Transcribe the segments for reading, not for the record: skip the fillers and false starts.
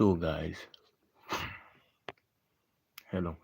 So guys, hello.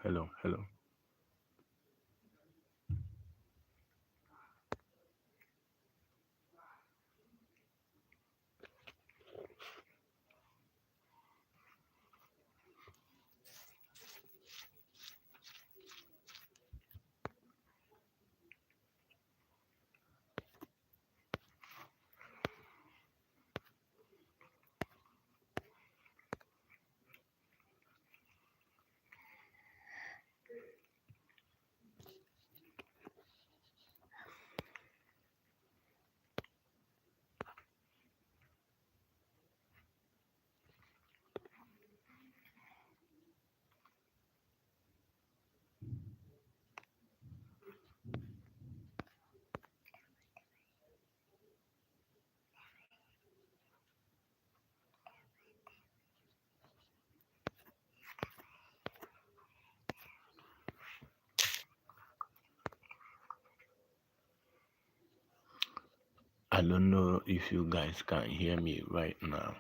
I don't know if you guys can hear me right now.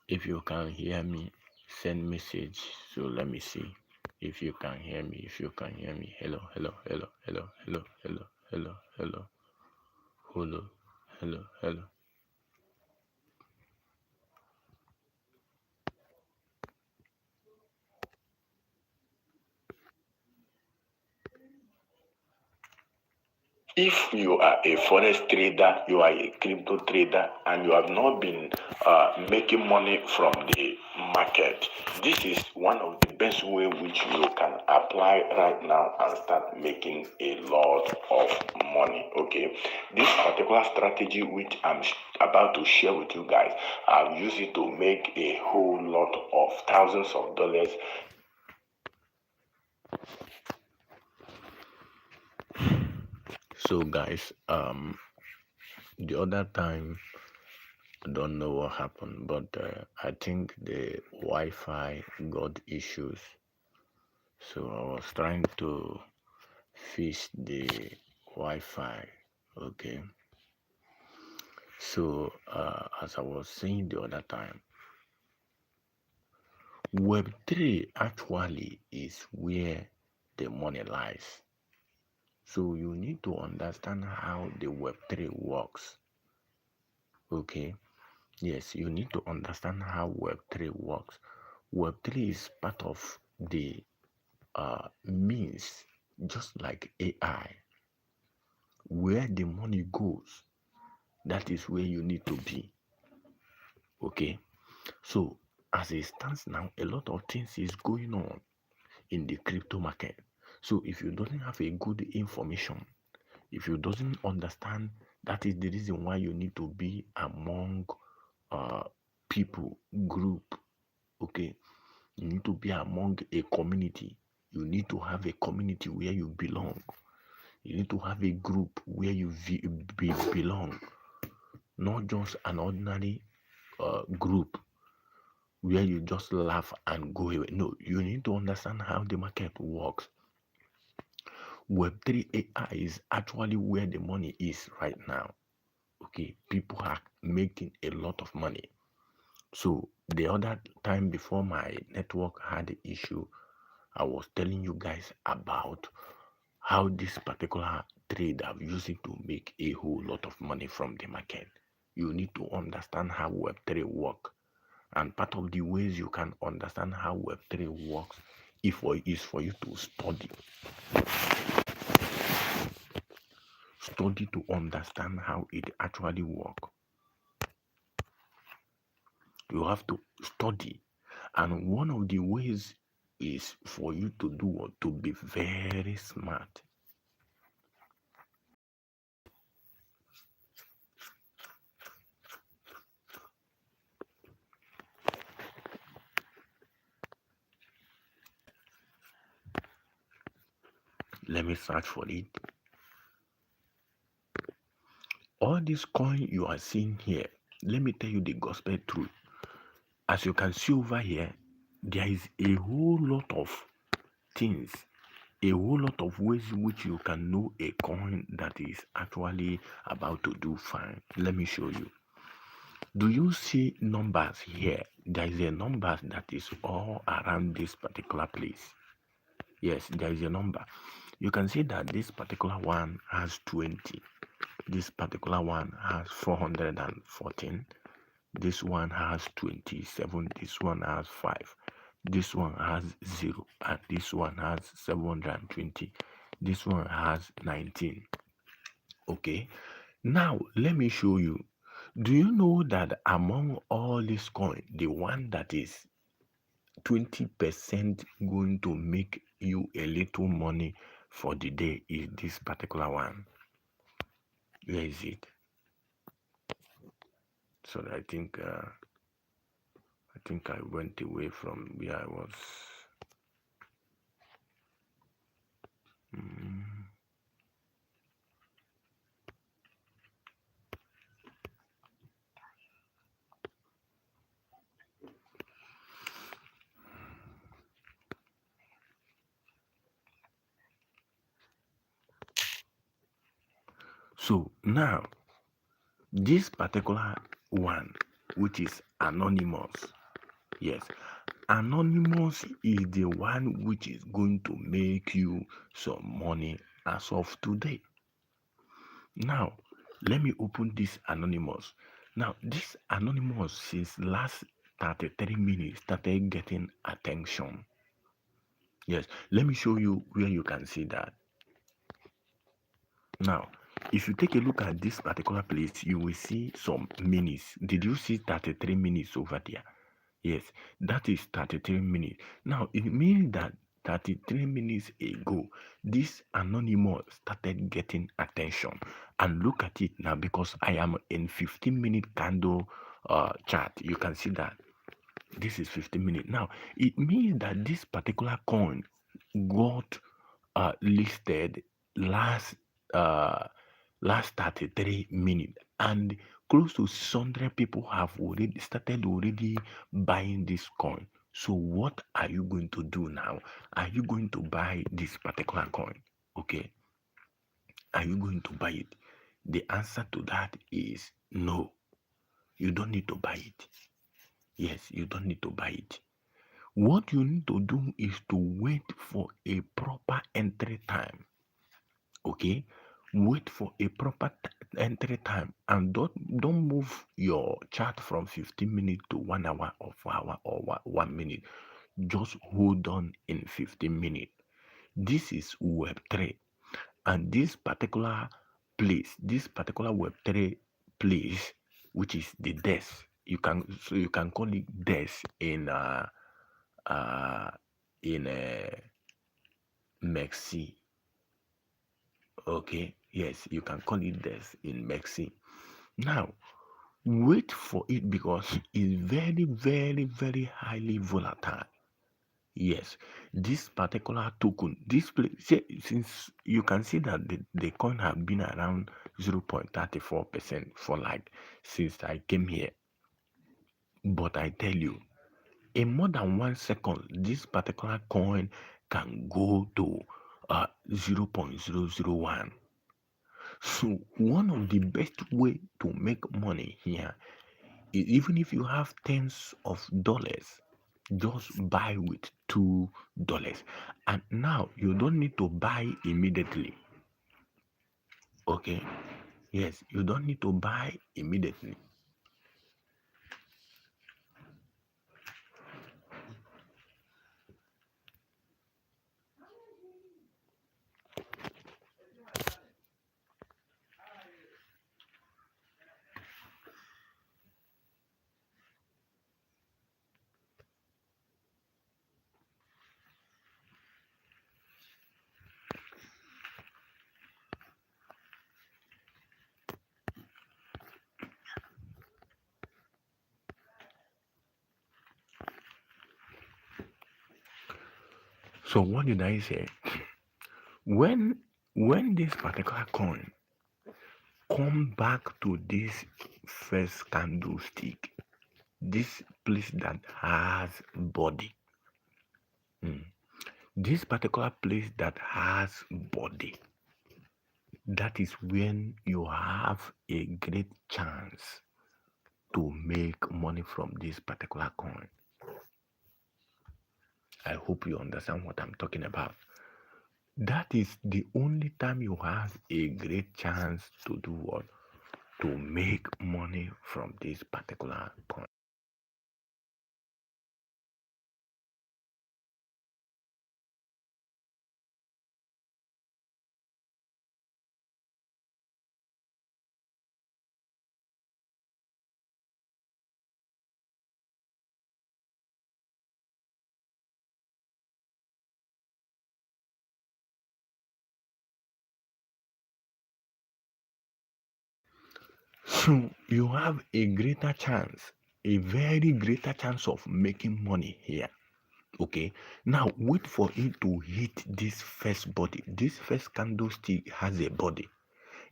If you can hear me, send message. So let me see if you can hear me. If you can hear me, hello. Hello. If you are a forex trader, you are a crypto trader, and you have not been making money from the market, this is one of the best way which you can apply right now and start making a lot of money. Okay, this particular strategy which I'm about to share with you guys, I've used it to make a whole lot of thousands of dollars. So guys, the other time, I don't know what happened, but I think the Wi-Fi got issues. So I was trying to fix the Wi-Fi. Okay. So as I was saying the other time, Web3 actually is where the money lies. So you need to understand how the Web3 works. Okay. Yes, you need to understand how Web3 works. Web3 is part of the means, just like AI. Where the money goes, that is where you need to be. Okay, so as it stands now, a lot of things is going on in the crypto market. So if you don't have a good information, if you doesn't understand, that is the reason why you need to be among people, group. Okay, you need to be among a community. You need to have a community where you belong. You need to have a group where you belong, not just an ordinary group where you just laugh and go away. No, you need to understand how the market works. Web3 AI is actually where the money is right now. Okay, people are making a lot of money. So the other time before my network had the issue, I was telling you guys about how this particular trade I've used it to make a whole lot of money from the market. You need to understand how Web3 work. And part of the ways you can understand how Web3 works is for you to study. Study to understand how it actually works. You have to study. And one of the ways is for you to do what? To be very smart. Let me search for it. All this coin you are seeing here, let me tell you the gospel truth. As you can see over here, there is a whole lot of things, a whole lot of ways in which you can know a coin that is actually about to do fine. Let me show you. Do you see numbers here? There is a number that is all around this particular place. Yes, there is a number. You can see that this particular one has 20. This particular one has 414. This one has 27. This one has 5. This one has 0. And this one has 720. This one has 19. Okay. Now, let me show you. Do you know that among all these coins, the one that is 20% going to make you a little money for the day is this particular one? Where is it? So I think I went away from where I was. Mm. So now this particular one, which is anonymous, yes, anonymous is the one which is going to make you some money as of today. Now, let me open this anonymous. Now, this anonymous since last 33 minutes started getting attention. Yes, let me show you where you can see that. Now, if you take a look at this particular place, you will see some minutes. Did you see 33 minutes over there? Yes, that is 33 minutes. Now, it means that 33 minutes ago, this anonymous started getting attention. And look at it now because I am in 15-minute candle chart. You can see that this is 15 minutes. Now, it means that this particular coin got listed last uh, last 33 minutes, and close to 600 people have already started buying this coin. So what are you going to do now? Are you going to buy this particular coin? Okay, are you going to buy it? The answer to that is no. You don't need to buy it. Yes, you don't need to buy it. What you need to do is to wait for a proper entry time. Okay, wait for a proper entry time, and don't move your chart from 15 minutes to 1 hour or 4 hour or 1 minute. Just hold on in 15 minutes. This is web3, and this particular web3 place, which is the desk, you can call it desk uh in Mexi. Okay, yes, you can call it desk in Mexi. Now, wait for it because it's very, very, very highly volatile. Yes, this particular token, since you can see that the coin have been around 0.34% for like since I came here. But I tell you, in more than 1 second, this particular coin can go to 0.001. So one of the best way to make money here is, even if you have tens of dollars, just buy with $2. And now you don't need to buy immediately. Okay, yes, you don't need to buy immediately. So what did I say? when when this particular coin come back to this first candlestick, this place that has body, this particular place that has body, that is when you have a great chance to make money from this particular coin. I hope you understand what I'm talking about. That is the only time you have a great chance to do what? To make money from this particular coin. So you have a greater chance, a very greater chance of making money here. Okay, now wait for it to hit this first body. This first candlestick has a body.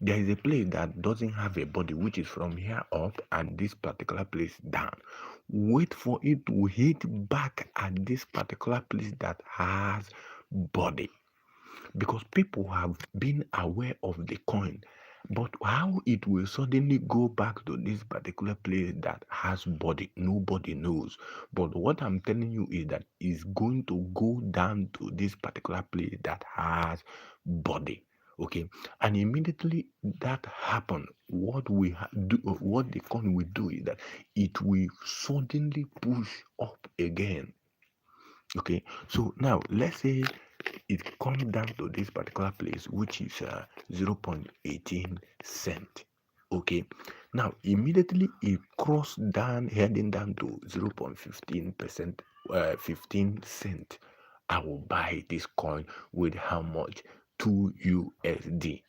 There is a place that doesn't have a body, which is from here up and this particular place down. Wait for it to hit back at this particular place that has body, because people have been aware of the coin, but how it will suddenly go back to this particular place that has body, nobody knows. But what I'm telling you is that it's going to go down to this particular place that has body. Okay, and immediately that happen, what we do, what the coin will do is that it will suddenly push up again. Okay, so now let's say it comes down to this particular place, which is 0.18 cent. Okay, now immediately it crossed down, heading down to 0.15%, 15 cent. I will buy this coin with how much? 2 USD.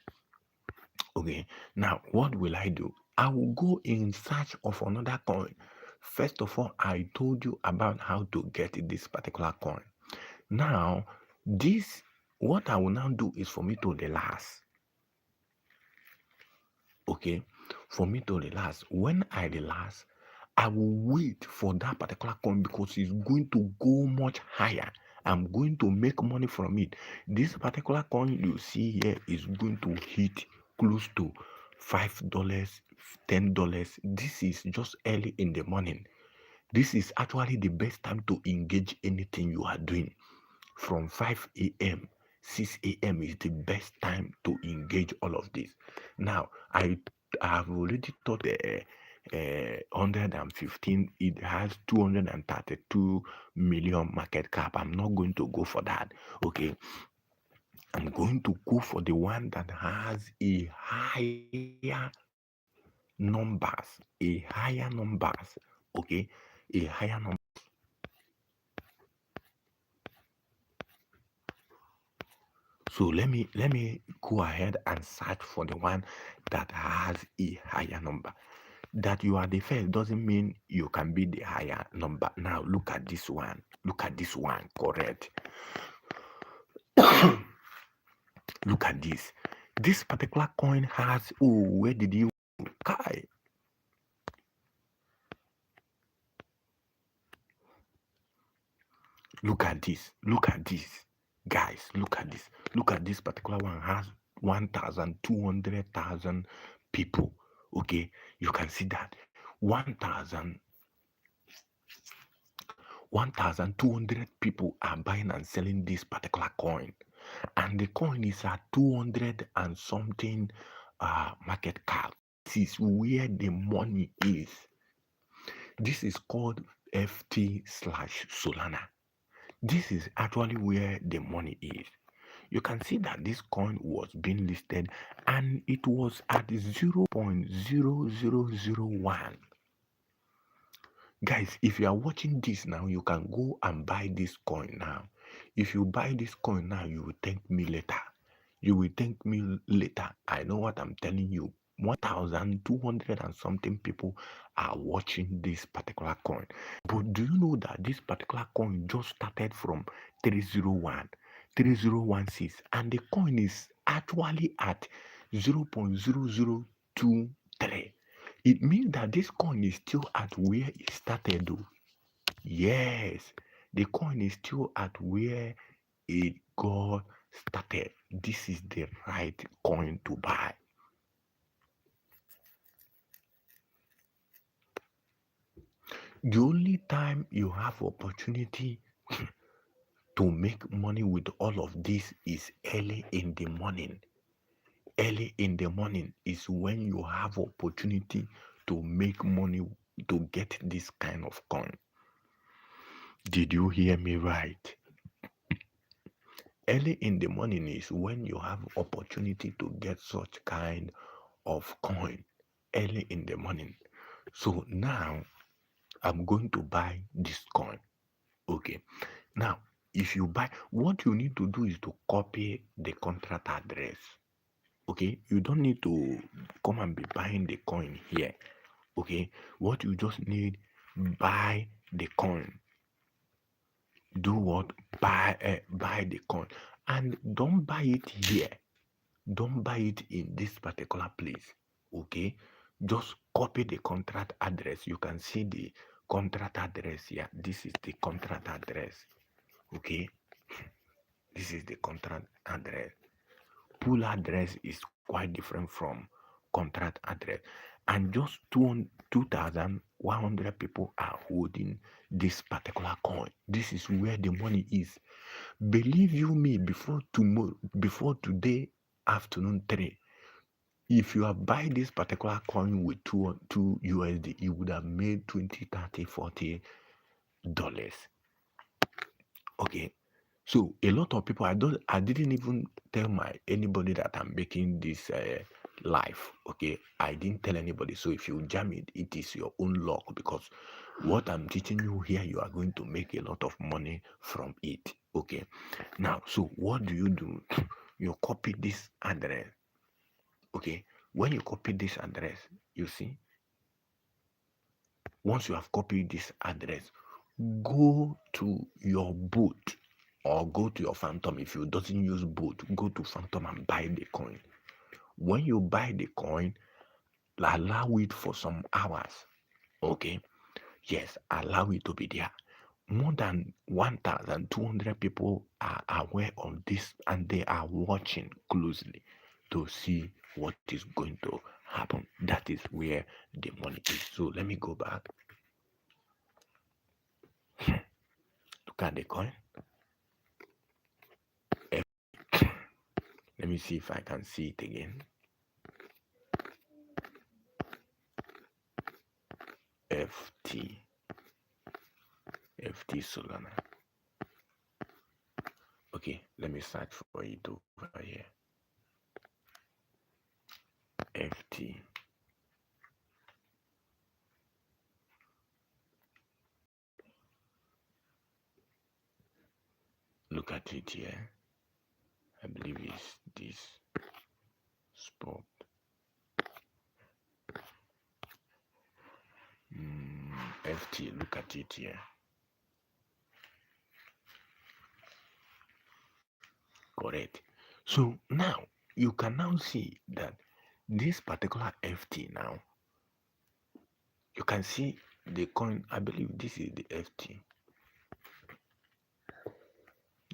Okay, now what will I do? I will go in search of another coin. First of all, I told you about how to get this particular coin. Now, this, what I will now do is for me to relax. Okay, for me to relax. When I relax, I will wait for that particular coin because it's going to go much higher. I'm going to make money from it. This particular coin you see here is going to hit close to $5, $10. This is just early in the morning. This is actually the best time to engage anything you are doing. From 5 a.m., 6 a.m. is the best time to engage all of this. Now, I have already taught 115, it has 232 million market cap. I'm not going to go for that. Okay, I'm going to go for the one that has a higher numbers, okay, a higher number. So let me go ahead and search for the one that has a higher number. That you are the first doesn't mean you can be the higher number. Now look at this one. Look at this one. Correct. Look at this. This particular coin has, oh, where did you Kai? Look at this. Look at this. Guys, look at this. Look at this particular one has 1,200,000 people. Okay, you can see that 1,200 people are buying and selling this particular coin, and the coin is at 200 and something market cap. This is where the money is. This is called FT slash Solana. This is actually where the money is. You can see that this coin was being listed and it was at 0.0001. Guys, if you are watching this now, you can go and buy this coin now. If you buy this coin now, you will thank me later. You will thank me later. I know what I'm telling you. 1,200 and something people are watching this particular coin. But do you know that this particular coin just started from 301, 3016, and the coin is actually at 0.0023. It means that this coin is still at where it started though. Yes, the coin is still at where it got started. This is the right coin to buy. The only time you have opportunity to make money with all of this is early in the morning. Early in the morning is when you have opportunity to make money to get this kind of coin. Did you hear me right? Early in the morning is when you have opportunity to get such kind of coin. Early in the morning. So now I'm going to buy this coin. Okay. Now, if you buy, what you need to do is to copy the contract address. Okay. You don't need to come and be buying the coin here. Okay. What you just need, buy the coin. Do what? Buy the coin. And don't buy it here. Don't buy it in this particular place. Okay. Just copy the contract address. You can see the contract address here. This is the contract address. Okay. This is the contract address. Pool address is quite different from contract address. And just 2,100 people are holding this particular coin. This is where the money is. Believe you me, before tomorrow, before today afternoon 3, if you have buy this particular coin with 2 USD, you would have made 20, 30, 40 dollars. Okay. So a lot of people, I didn't even tell anybody that I'm making this live. Okay, I didn't tell anybody. So if you jam it, it is your own luck, because what I'm teaching you here, you are going to make a lot of money from it. Okay. Now, so what do? You copy this address. Okay. When you copy this address, you see, once you have copied this address, go to your boot or go to your phantom. If you doesn't use boot, go to phantom and buy the coin. When you buy the coin, allow it for some hours. Okay. Yes, allow it to be there. More than 1,200 people are aware of this, and they are watching closely to see what is going to happen. That is where the money is. So let me go back. Look at the coin. Let me see if I can see it again. FT. FT Solana. Okay, let me search for it over here. FT. Look at it here. I believe it's this spot. FT, look at it here. Correct. So now you can now see that this particular FT now, you can see the coin. I believe this is the FT.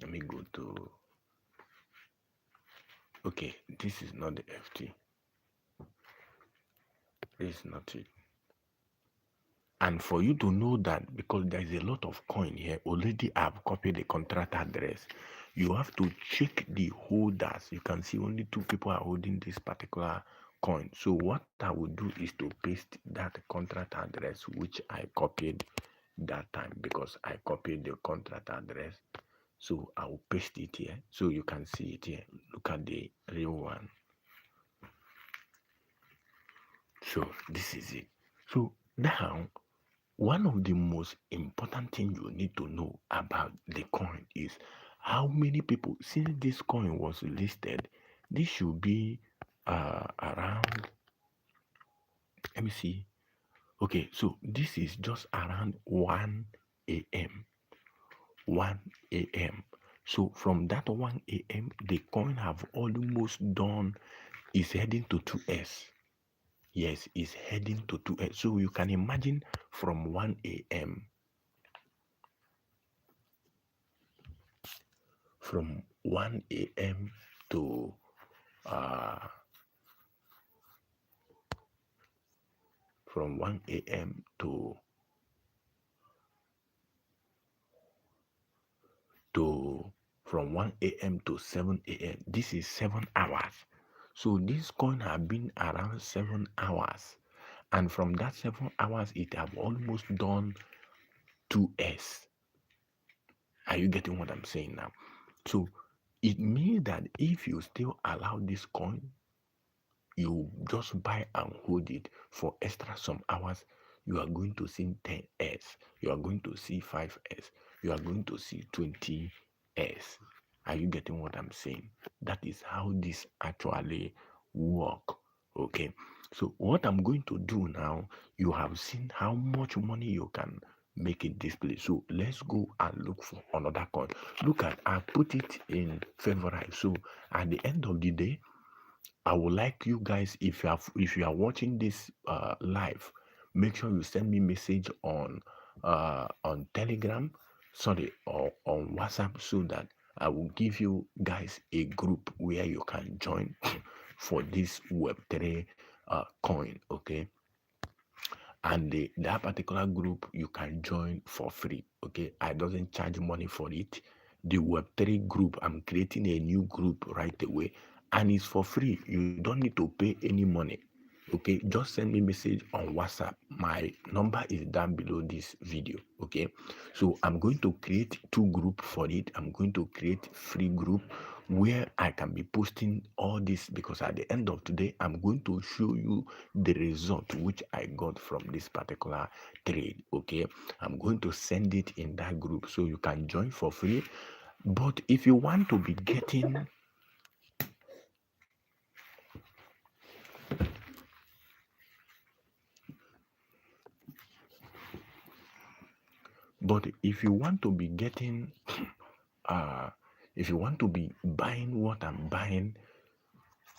Let me go to. Okay, this is not the FT. This is not it. And for you to know that, because there is a lot of coin here, already I've copied the contract address. You have to check the holders. You can see only 2 people are holding this particular coin. So what I will do is to paste that contract address which I copied that time, because I copied the contract address. So I will paste it here so you can see it here. Look at the real one. So this is it. So now, one of the most important things you need to know about the coin is how many people, since this coin was listed, this should be around, let me see. Okay, so this is just around 1 a.m. 1 a.m. So from that 1 a.m., the coin have almost done, is heading to 2S. Yes, it's heading to 2S. So you can imagine from 1 a.m. from 1 a.m. to from 1 a.m. to from 1 a.m. to 7 a.m. This is 7 hours. So this coin have been around 7 hours. And from that 7 hours, it have almost done 2s. Are you getting what I'm saying now? So it means that if you still allow this coin, you just buy and hold it for extra some hours, you are going to see 10s, you are going to see 5s, you are going to see 20s. Are you getting what I'm saying? That is how this actually work. Okay, so what I'm going to do now, you have seen how much money you can make in this place. So let's go and look for another coin. Look at, I put it in favorite. So at the end of the day, I would like you guys, if you are watching this live, make sure you send me message on Telegram, sorry, or on WhatsApp, so that I will give you guys a group where you can join for this Web3 coin. Okay, and that particular group you can join for free. Okay, I doesn't charge money for it. The Web3 group, I'm creating a new group right away, and it's for free. You don't need to pay any money. Okay, just send me message on WhatsApp. My number is down below this video. Okay, so I'm going to create two group for it. I'm going to create free group where I can be posting all this, because at the end of today, I'm going to show you the result which I got from this particular trade. Okay, I'm going to send it in that group so you can join for free. But if you want to be getting, but if you want to be getting uh if you want to be buying what I'm buying,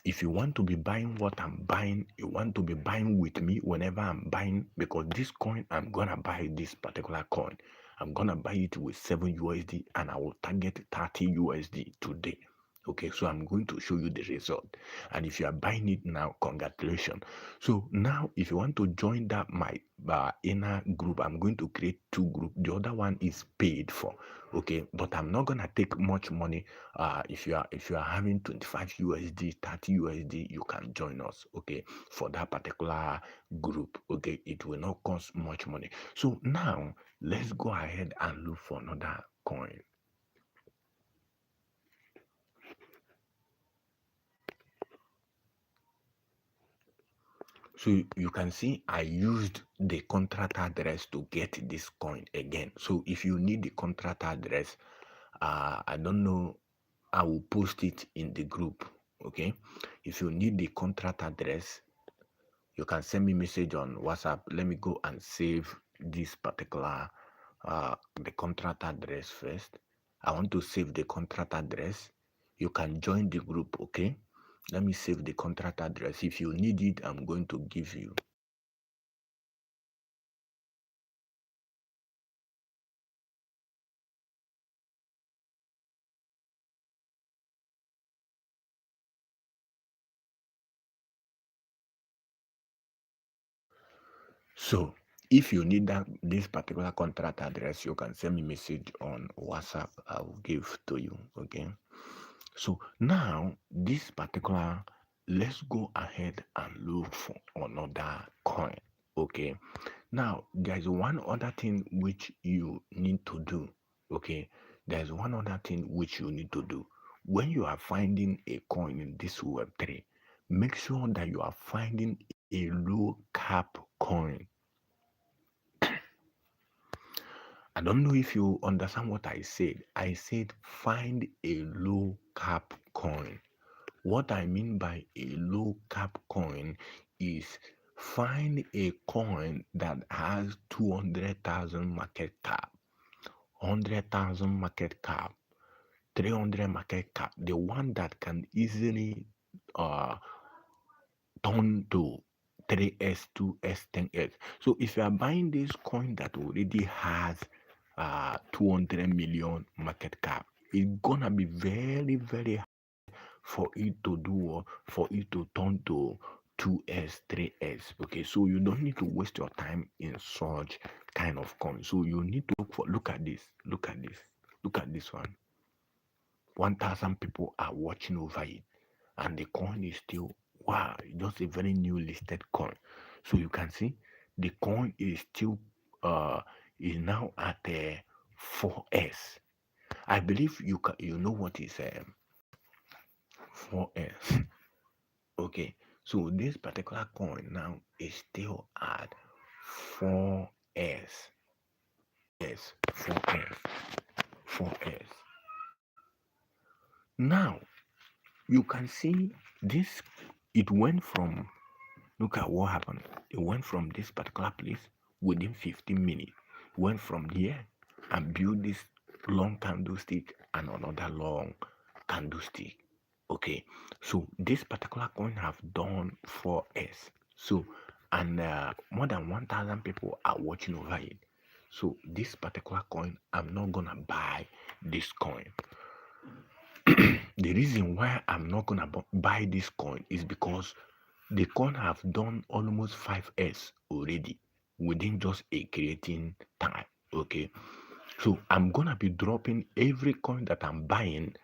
if you want to be buying what I'm buying, you want to be buying with me whenever I'm buying, because this coin, I'm gonna buy this particular coin. I'm gonna buy it with 7 USD and I will target 30 USD today. Okay, so I'm going to show you the result. And if you are buying it now, congratulations. So now, if you want to join that my inner group, I'm going to create two groups. The other one is paid for. Okay, but I'm not gonna take much money. If you are having 25 USD, 30 USD, you can join us. Okay, for that particular group. Okay, it will not cost much money. So now let's go ahead and look for another coin. So you can see I used the contract address to get this coin again. So if you need the contract address, I don't know, I will post it in the group. Okay, if you need the contract address, you can send me message on WhatsApp. Let me go and save this particular the contract address first. I want to save the contract address. You can join the group. Okay, let me save the contract address. If you need it, I'm going to give you. So if you need this particular contract address, you can send me message on WhatsApp. I will give to you. Okay, so now this particular, let's go ahead and look for another coin. Okay, now there's one other thing which you need to do. Okay, there's one other thing which you need to do when you are finding a coin in this Web3. Make sure that you are finding a low cap coin. I don't know if you understand what I said. I said find a low cap coin. What I mean by a low cap coin is find a coin that has 200,000 market cap, 100,000 market cap, 300 market cap, the one that can easily uh, turn to 3s, 2s, 10s. So if you are buying this coin that already has 200 million market cap, it's gonna be very, very hard for it to do, for it to turn to 2s, 3s. Okay, so you don't need to waste your time in such kind of coin. So you need to look at this, look at this one. 1,000 people are watching over it, and the coin is still, wow, just a very new listed coin. So you can see the coin is still is now at 4s. I believe you know what is 4s. Okay, so this particular coin now is still at 4s. Yes, 4s. 4s. Now you can see this, it went from, look at what happened. It went from this particular place within 15 minutes. Went from here and built this long candlestick and another long candlestick. Okay, so this particular coin have done 4s. So, and more than 1,000 people are watching over it. So this particular coin, I'm not gonna buy this coin. The reason why I'm not gonna buy this coin is because the coin have done almost 5s already within just a creating time. Okay, so I'm gonna be dropping every coin that I'm buying,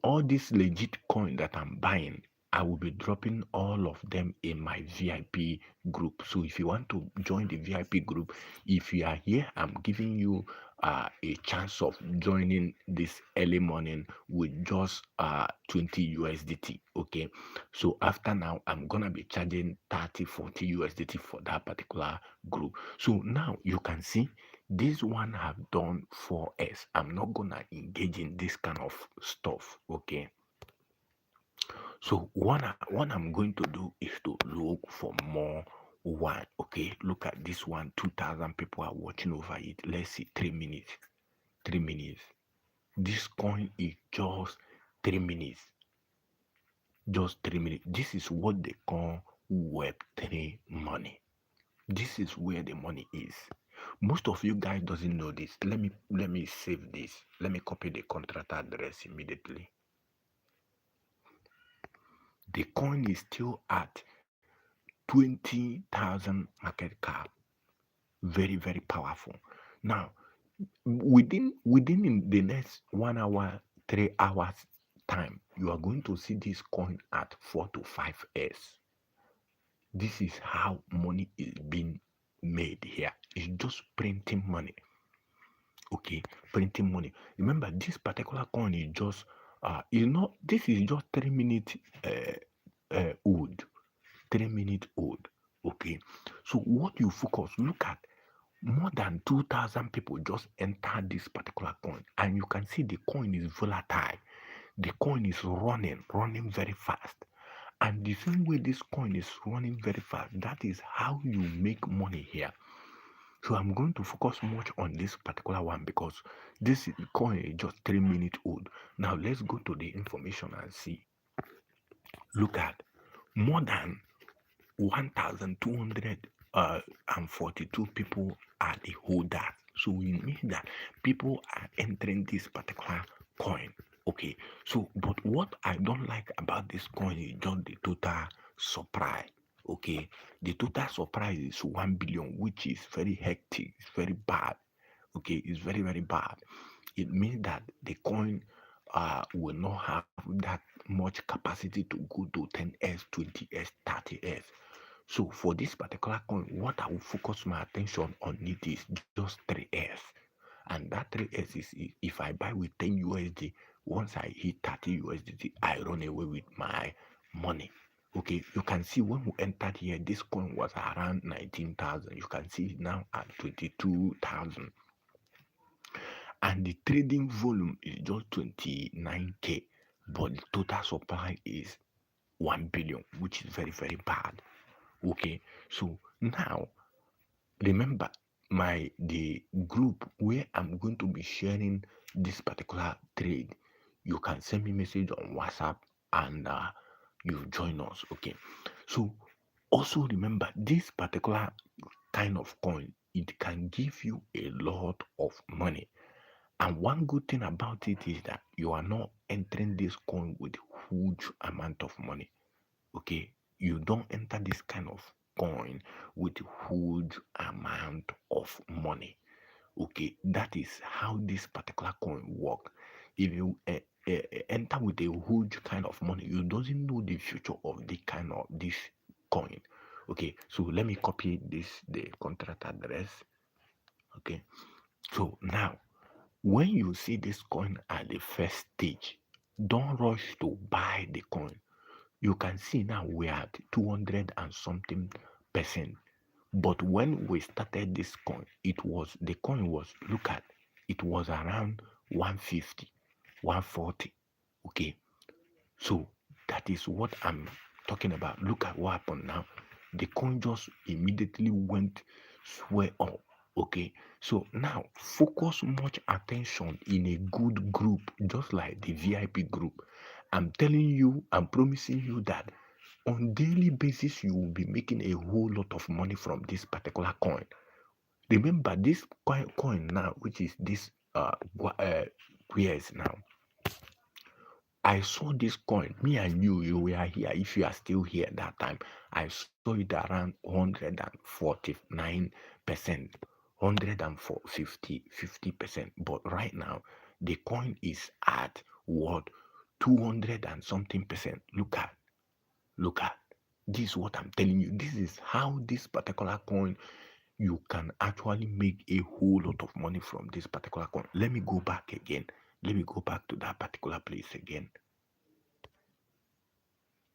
all this legit coin that I'm buying. I will be dropping all of them in my VIP group. So if you want to join the VIP group, if you are here, I'm giving you a chance of joining this early morning with just 20 USDT. Okay, so after now, I'm gonna be charging 30, 40 USDT for that particular group. So now you can see this one have done 4s. I'm not gonna engage in this kind of stuff. Okay, so what I'm going to do is to look for more one. Okay, look at this one. 2,000 people are watching over it. Let's see, 3 minutes. 3 minutes. This coin is just 3 minutes. Just 3 minutes. This is what they call Web3 money. This is where the money is. Most of you guys doesn't know this. Let me save this. Let me copy the contract address immediately. The coin is still at 20,000 market cap. Very, very powerful. Now, within the next 1 hour, 3 hours time, you are going to see this coin at 4 to 5s. This is how money is being made here. It's just printing money. Okay, printing money. Remember, this particular coin is just is not. This is just 3 minutes old. 3 minutes old. Okay, so what you focus, look at, more than 2,000 people just entered this particular coin, and you can see the coin is volatile. The coin is running very fast. And the same way this coin is running very fast, that is how you make money here. So I'm going to focus much on this particular one because this coin is just 3 minutes old. Now let's go to the information and see. Look at, more than 1,242 people are the holders. So we mean that people are entering this particular coin. Okay, so but what I don't like about this coin is just the total supply. Okay, the total supply is 1 billion, which is very hectic, it's very bad. Okay, it's very, very bad. It means that the coin will not have that much capacity to go to 10s, 20s, 30s. So for this particular coin, what I will focus my attention on it is just 3s. And that 3s is, if I buy with 10 USD, once I hit 30 USDT, I run away with my money. Okay, you can see when we entered here, this coin was around 19,000. You can see it now at 22,000. And the trading volume is just 29k, but the total supply is 1 billion, which is very, very bad. Okay, so now remember the group where I'm going to be sharing this particular trade. You can send me message on WhatsApp and you join us. Okay, so also remember this particular kind of coin, it can give you a lot of money. And one good thing about it is that you are not entering this coin with huge amount of money. Okay, you don't enter this kind of coin with huge amount of money. Okay, that is how this particular coin work. If you enter with a huge kind of money. You doesn't know the future of the kind of this coin. Okay, so let me copy the contract address. Okay, so now when you see this coin at the first stage, don't rush to buy the coin. You can see now we are at 200 and something percent. But when we started this coin, the coin was, look at, it was around 150, 140. Okay, so that is what I'm talking about. Look at what happened now. The coin just immediately went swear up. Okay, so now focus much attention in a good group, just like the VIP group. I'm telling you, I'm promising you that on daily basis you will be making a whole lot of money from this particular coin. Remember this coin now, which is this now. I saw this coin. Me and you were here. If you are still here at that time, I saw it around 149%, 50%. But right now, the coin is at what? 200 and something percent. Look at. This is what I'm telling you. This is how this particular coin, you can actually make a whole lot of money from this particular coin. Let me go back again. Let me go back to that particular place again.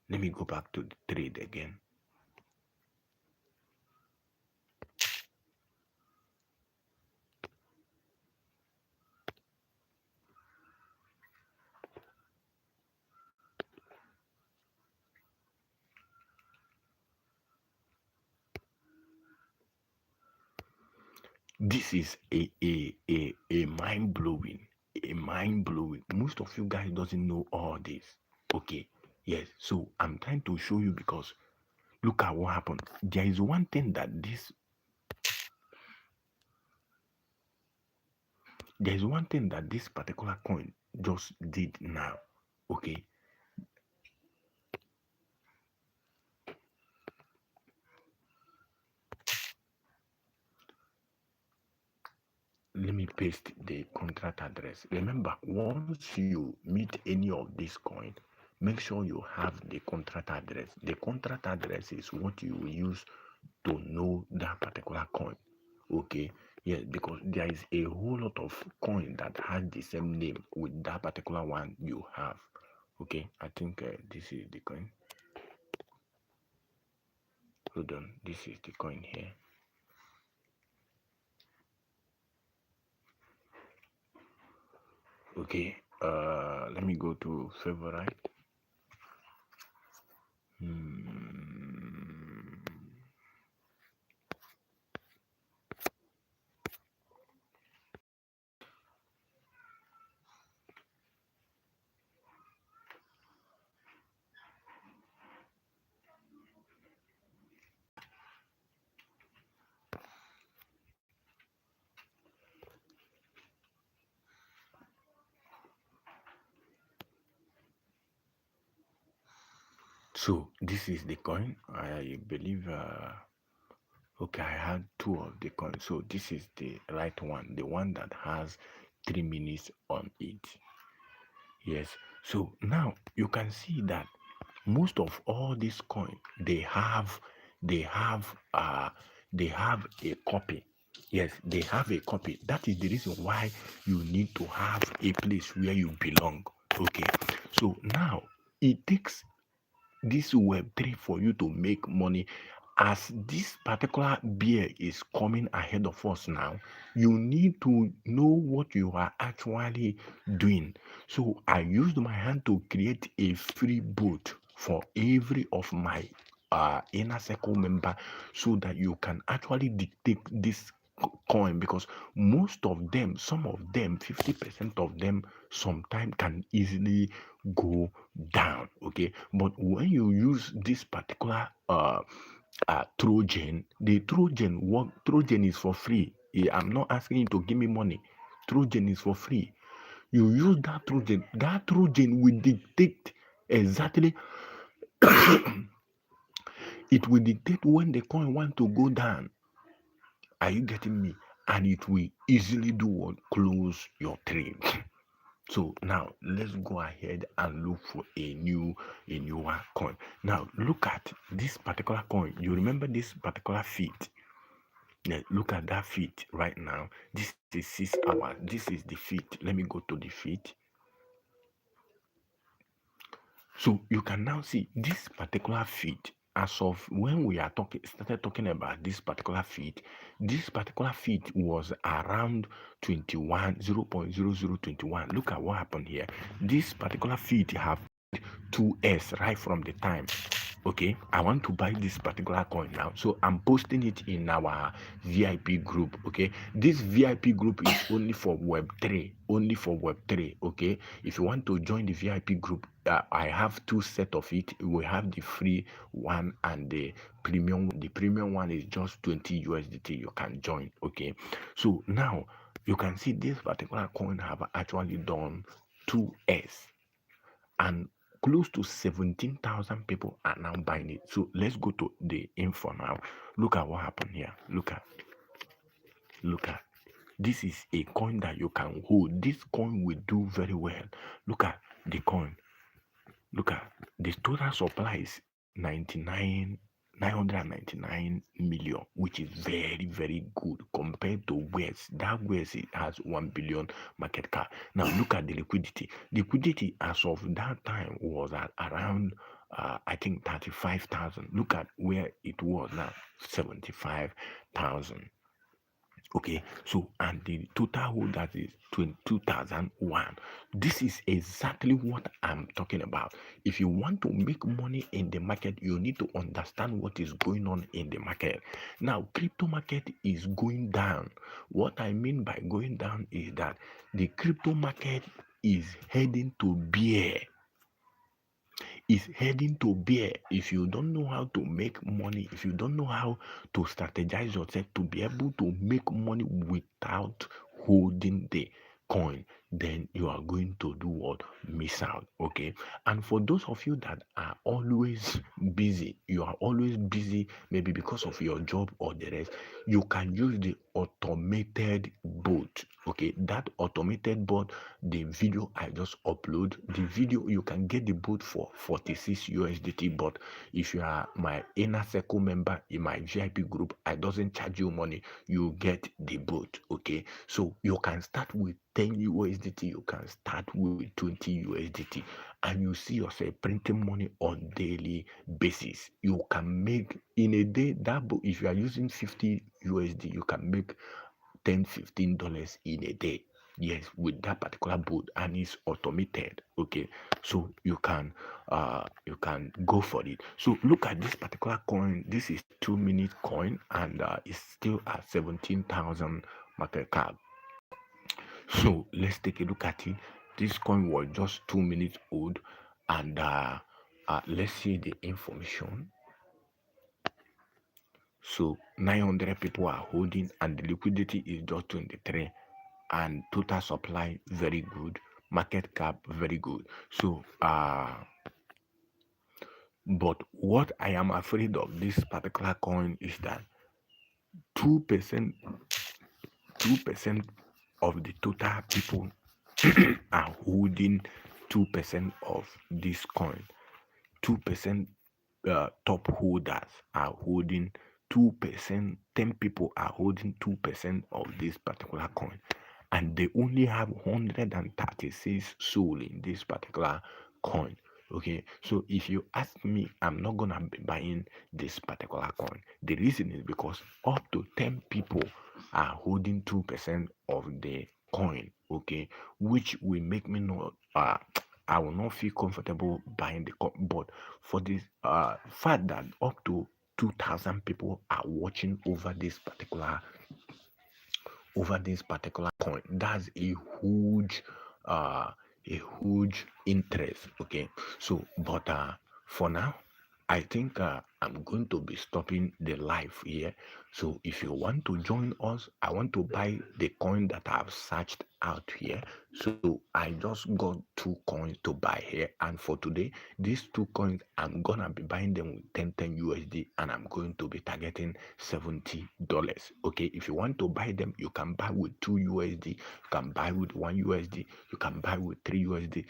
Let me go back to the trade again. This is a mind-blowing, Most of you guys doesn't know all this. Okay, yes. So I'm trying to show you because look at what happened. There is one thing that this particular coin just did now. Okay, let me paste the contract address. Remember, once you meet any of this coin, make sure you have the contract address. The contract address is what you will use to know that particular coin. Okay, yes, because there is a whole lot of coin that has the same name with that particular one you have. Okay, I think this is the coin. Hold on, this is the coin here. Okay, let me go to favorite. So this is the coin. I believe okay, I had two of the coins. So this is the right one, the one that has 3 minutes on it. Yes. So now you can see that most of all these coins they have they have a copy. Yes, they have a copy. That is the reason why you need to have a place where you belong. Okay. So now it takes this Web3 for you to make money. As this particular bear is coming ahead of us now, you need to know what you are actually doing. So I used my hand to create a free boot for every of my inner circle member so that you can actually dictate this coin, because most of them, some of them, 50% of them sometimes can easily go down. Okay, but when you use this particular Trojan, the Trojan is for free. I'm not asking you to give me money. Trojan is for free. You use that Trojan will dictate exactly it will dictate when the coin want to go down. Are you getting me? And it will easily do what? Close your trade. So now let's go ahead and look for a newer coin. Now look at this particular coin. You remember this particular feed? Now look at that feed right now. This is 6 hours. This is the feed. Let me go to the feed. So you can now see this particular feed. As of when we are started talking about this particular feed was around 21 0.0021. Look at what happened here. This particular feed have 2s right from the time. Okay, I want to buy this particular coin now, so I'm posting it in our VIP group. Okay, this VIP group is only for web3, okay. If you want to join the VIP group, I have two set of it. We have the free one and the premium one is just 20 USDT. You can join. Okay, so now you can see this particular coin have actually done 2s, and close to 17,000 people are now buying it. So let's go to the info now. Look at what happened here. Look at this is a coin that you can hold. This coin will do very well. Look at the coin. Look at the total supply is 999 million, which is very, very good compared to West. That West it has 1 billion market cap. Now look at the liquidity. Liquidity as of that time was at around I think 35,000. Look at where it was now, 75,000. Okay, so and the total hold that is 22,001. This is exactly what I'm talking about. If you want to make money in the market, you need to understand what is going on in the market. Now, crypto market is going down. What I mean by going down is that the crypto market is heading to bear. Is heading to bear. If you don't know how to make money, if you don't know how to strategize yourself to be able to make money without holding the coin, then you are going to do what? Miss out. Okay. And for those of you that are always busy, you are always busy, maybe because of your job or the rest, you can use the automated bot. Okay, that automated bot, the video I just upload, the video you can get the bot for 46 USDT. But if you are my inner circle member in my VIP group, I doesn't charge you money. You get the bot. Okay, so you can start with 10 USDT, you can start with 20 USDT, and you see yourself printing money on daily basis. You can make in a day that if you are using 50 USD, you can make $10-15 in a day. Yes, with that particular bot, and it's automated. Okay, so you can go for it. So look at this particular coin. This is 2-minute coin, and it's still at 17,000 market cap. So let's take a look at it. This coin was just 2 minutes old, and let's see the information. So 900 people are holding, and the liquidity is just 23, and total supply very good, market cap very good. So but what I am afraid of this particular coin is that 2% of the total people are holding 2% of this coin. 2% top holders are holding 2%. 10 people are holding 2% of this particular coin, and they only have 136 soul in this particular coin. Okay, so if you ask me, I'm not gonna be buying this particular coin. The reason is because up to 10 people are holding 2% of the coin. Okay, which will make me know I will not feel comfortable buying the coin. But for this fact that up to 2,000 people are watching over this particular coin, that's a huge interest. Okay, so but for now I think I'm going to be stopping the live here. So if you want to join us, I want to buy the coin that I've searched out here. So I just got 2 coins to buy here. And for today, these 2 coins, I'm gonna be buying them with 10 USD, and I'm going to be targeting $70. Okay, if you want to buy them, you can buy with 2 USD, you can buy with 1 USD, you can buy with 3 USD.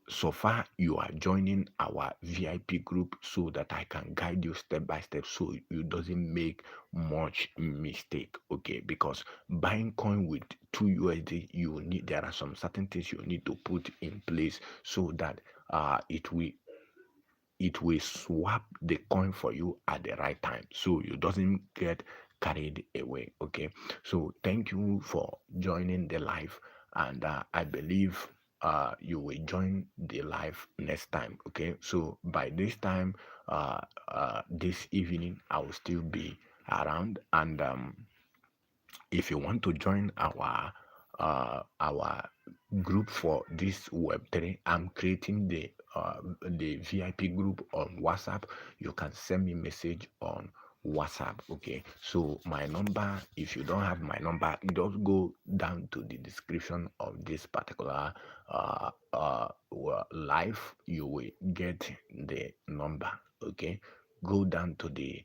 So far you are joining our VIP group so that I can guide you step by step so you doesn't make much mistake. Okay, because buying coin with 2 USD, you need, there are some certain things you need to put in place so that it will swap the coin for you at the right time so you doesn't get carried away. Okay, so thank you for joining the live, and I believe you will join the live next time. Okay, so by this time, this evening, I will still be around, and if you want to join our group for this Web3, I'm creating the VIP group on WhatsApp. You can send me message on WhatsApp. Okay, so my number, if you don't have my number, just go down to the description of this particular live. You will get the number. Okay, go down to the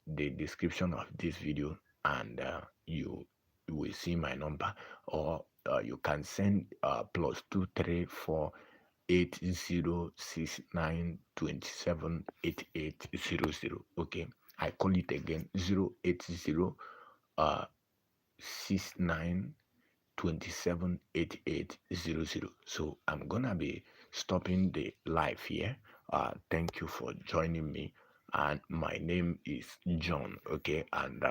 description of this video, and you will see my number, or you can send +2348069278800. Okay, I call it again, 080 69 278800. So I'm gonna be stopping the live here. Thank you for joining me, and my name is John. Okay, and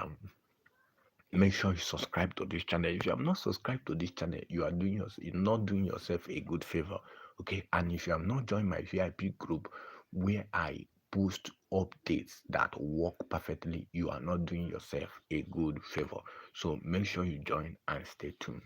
make sure you subscribe to this channel. If you have not subscribed to this channel, you're not doing yourself a good favor. Okay, and if you have not joined my VIP group where I post updates that work perfectly, you are not doing yourself a good favor. So make sure you join and stay tuned.